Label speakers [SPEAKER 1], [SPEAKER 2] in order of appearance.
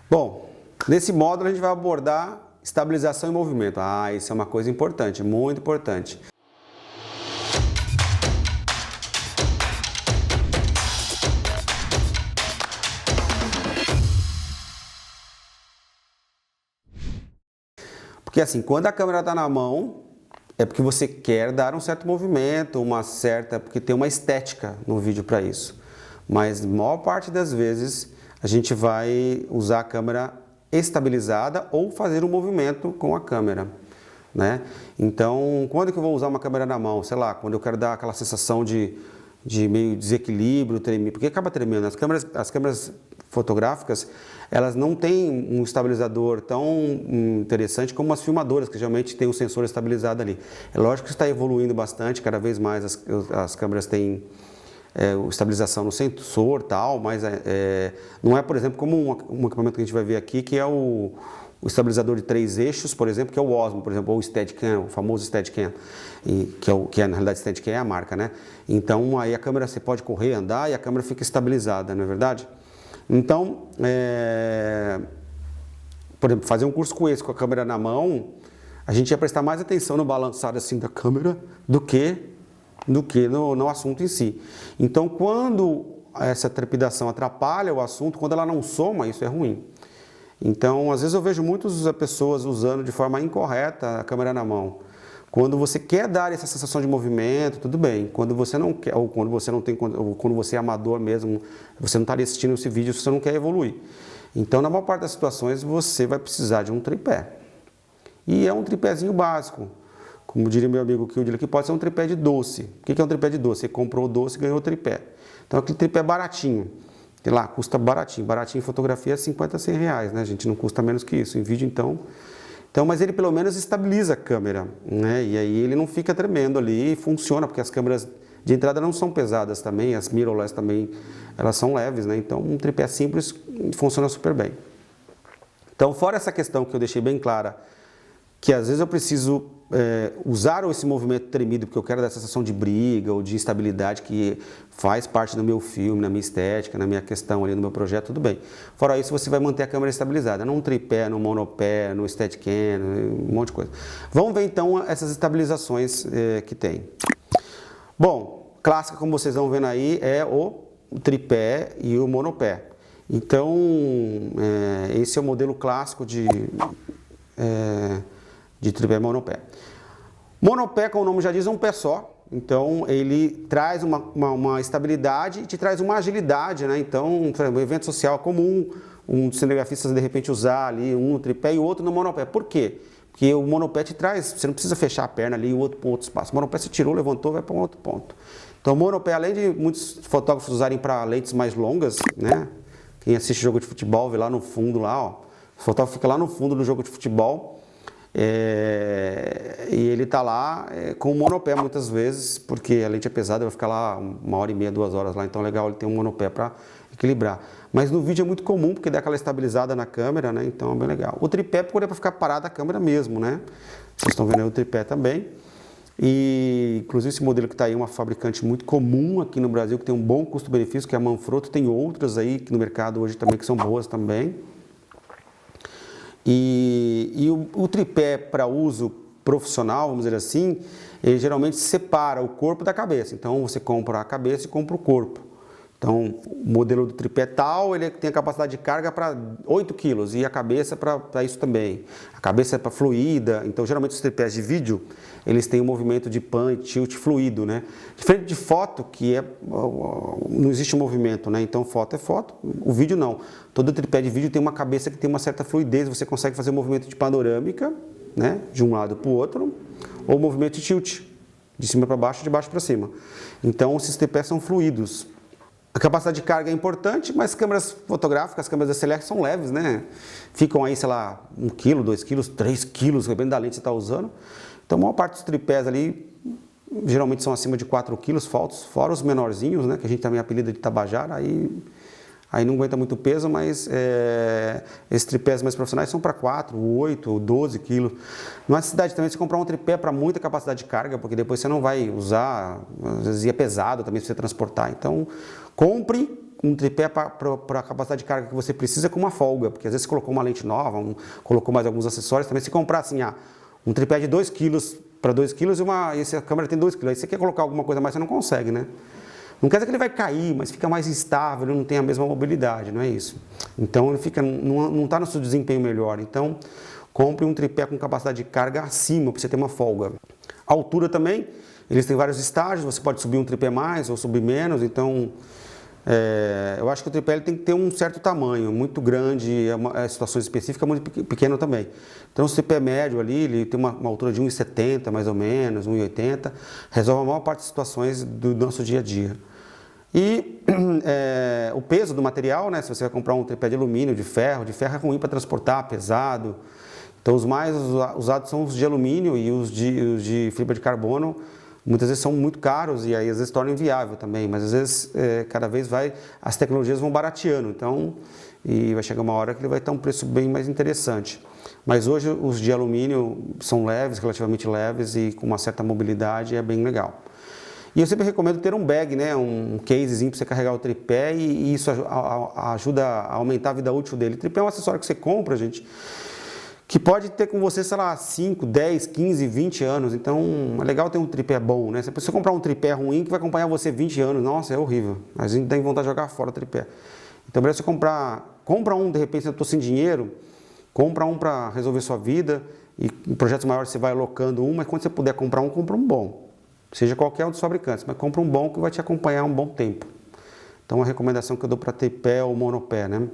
[SPEAKER 1] Bom, nesse módulo a gente vai abordar estabilização e movimento. Isso é uma coisa importante, muito importante. Porque assim, quando a câmera está na mão, é porque você quer dar um certo movimento, porque tem uma estética no vídeo para isso. Mas a maior parte das vezes a gente vai usar a câmera estabilizada ou fazer um movimento com a câmera, né? Então, quando que eu vou usar uma câmera na mão? Sei lá, quando eu quero dar aquela sensação de meio desequilíbrio, tremer, porque acaba tremendo. As câmeras fotográficas, elas não têm um estabilizador tão interessante como as filmadoras, que geralmente tem um sensor estabilizado ali. É lógico que está evoluindo bastante, cada vez mais as câmeras têm estabilização no sensor, tal, mas não é, por exemplo, como um equipamento que a gente vai ver aqui, que é o estabilizador de 3 eixos, por exemplo, que é o Osmo, por exemplo, ou o Steadicam, o famoso Steadicam, que na realidade Steadicam é a marca, né? Então aí a câmera você pode correr, andar e a câmera fica estabilizada, não é verdade? Então, por exemplo, fazer um curso com esse, com a câmera na mão, a gente ia prestar mais atenção no balançar assim da câmera do que no assunto em si. Então, quando essa trepidação atrapalha o assunto, quando ela não soma, isso é ruim. Então, às vezes eu vejo muitas pessoas usando de forma incorreta a câmera na mão. Quando você quer dar essa sensação de movimento, tudo bem. Quando você não quer, ou quando você não tem, ou quando você é amador mesmo, você não está assistindo esse vídeo, você não quer evoluir. Então, na maior parte das situações, você vai precisar de um tripé. E é um tripézinho básico. Como diria meu amigo Kilder aqui, pode ser um tripé de doce. O que é um tripé de doce? Você comprou o doce e ganhou o tripé. Então, aquele tripé baratinho. Sei lá, custa baratinho. Baratinho em fotografia é 50, 100 reais, né, gente? Não custa menos que isso. Em vídeo, então, mas ele pelo menos estabiliza a câmera, né? E aí ele não fica tremendo ali e funciona, porque as câmeras de entrada não são pesadas também, as mirrorless também, elas são leves, né? Então um tripé simples funciona super bem. Então, fora essa questão que eu deixei bem clara, que às vezes eu preciso usar esse movimento tremido porque eu quero dar sensação de briga ou de instabilidade que faz parte do meu filme, na minha estética, na minha questão ali, no meu projeto, tudo bem. Fora isso, você vai manter a câmera estabilizada, num tripé, no monopé, no Steadicam, um monte de coisa. Vamos ver então essas estabilizações que tem. Bom, clássica, como vocês vão vendo aí, é o tripé e o monopé. Então, esse é o modelo clássico de tripé monopé. Monopé, como o nome já diz, é um pé só. Então, ele traz uma estabilidade e te traz uma agilidade, né? Então, um evento social comum, um cinegrafista de repente usar ali um tripé e o outro no monopé. Por quê? Porque o monopé te traz, você não precisa fechar a perna ali e o outro espaço. O monopé você tirou, levantou, vai para um outro ponto. Então, o monopé, além de muitos fotógrafos usarem para lentes mais longas, né? Quem assiste jogo de futebol, vê lá no fundo, lá, ó. O fotógrafo fica lá no fundo do jogo de futebol. E ele está lá com o monopé muitas vezes, porque a lente é pesada, vai ficar lá 1h30, 2 horas lá, então é legal ele ter um monopé para equilibrar. Mas no vídeo é muito comum, porque dá aquela estabilizada na câmera, né? Então é bem legal. O tripé é para ficar parado a câmera mesmo, né? Vocês estão vendo aí o tripé também. E inclusive esse modelo que está aí é uma fabricante muito comum aqui no Brasil, que tem um bom custo-benefício, que é a Manfrotto. Tem outras aí no mercado hoje também que são boas também. E o tripé para uso profissional, vamos dizer assim, ele geralmente separa o corpo da cabeça. Então você compra a cabeça e compra o corpo. Então o modelo do tripé tal, ele tem a capacidade de carga para 8 kg e a cabeça para isso também. A cabeça é para fluida, então geralmente os tripés de vídeo, eles têm um movimento de pan e tilt fluido, né? Diferente de foto, que não existe movimento, né? Então foto é foto, o vídeo não. Todo tripé de vídeo tem uma cabeça que tem uma certa fluidez, você consegue fazer um movimento de panorâmica, né? De um lado para o outro, ou movimento de tilt, de cima para baixo, de baixo para cima. Então esses tripés são fluidos. A capacidade de carga é importante, mas câmeras fotográficas, as câmeras DSLR são leves, né? Ficam aí, sei lá, 1 kg, 2 kg, 3 kg, dependendo da lente que você está usando. Então, a maior parte dos tripés ali, geralmente são acima de 4 kg, fora os menorzinhos, né? Que a gente também apelida de tabajara, aí não aguenta muito peso, mas esses tripés mais profissionais são para 4, 8, 12 kg. Não é necessidade também de você comprar um tripé para muita capacidade de carga, porque depois você não vai usar, às vezes é pesado também se você transportar. Então, compre um tripé para a capacidade de carga que você precisa com uma folga, porque às vezes você colocou uma lente nova, colocou mais alguns acessórios, também se comprar assim, um tripé de 2 kg para 2 kg e essa câmera tem 2 kg, aí você quer colocar alguma coisa mais, você não consegue, né? Não quer dizer que ele vai cair, mas fica mais estável, ele não tem a mesma mobilidade, não é isso. Então ele fica, não está no seu desempenho melhor, então compre um tripé com capacidade de carga acima, para você ter uma folga. A altura também, eles têm vários estágios, você pode subir um tripé mais ou subir menos, então eu acho que o tripé ele tem que ter um certo tamanho, muito grande, situações específicas, muito pequeno também. Então o tripé médio ali, ele tem uma altura de 1,70 mais ou menos, 1,80, resolve a maior parte das situações do nosso dia a dia. E o peso do material, né? Se você vai comprar um tripé de alumínio, de ferro é ruim para transportar, pesado. Então os mais usados são os de alumínio e os de fibra de carbono, muitas vezes são muito caros e aí às vezes torna inviável também, mas às vezes cada vez as tecnologias vão barateando, então e vai chegar uma hora que ele vai ter um preço bem mais interessante. Mas hoje os de alumínio são leves, relativamente leves e com uma certa mobilidade, é bem legal. E eu sempre recomendo ter um bag, né, um casezinho para você carregar o tripé e isso ajuda a aumentar a vida útil dele. O tripé é um acessório que você compra, gente, que pode ter com você, sei lá, 5, 10, 15, 20 anos. Então, é legal ter um tripé bom, né? Se você comprar um tripé ruim que vai acompanhar você 20 anos, nossa, é horrível. A gente tem vontade de jogar fora o tripé. Então, melhor você compra um, de repente, eu estou sem dinheiro, compra um para resolver sua vida e em projetos maiores você vai alocando um, mas quando você puder compra um bom. Seja qualquer um dos fabricantes, mas compra um bom que vai te acompanhar um bom tempo. Então, a recomendação que eu dou para tripé ou monopé, né?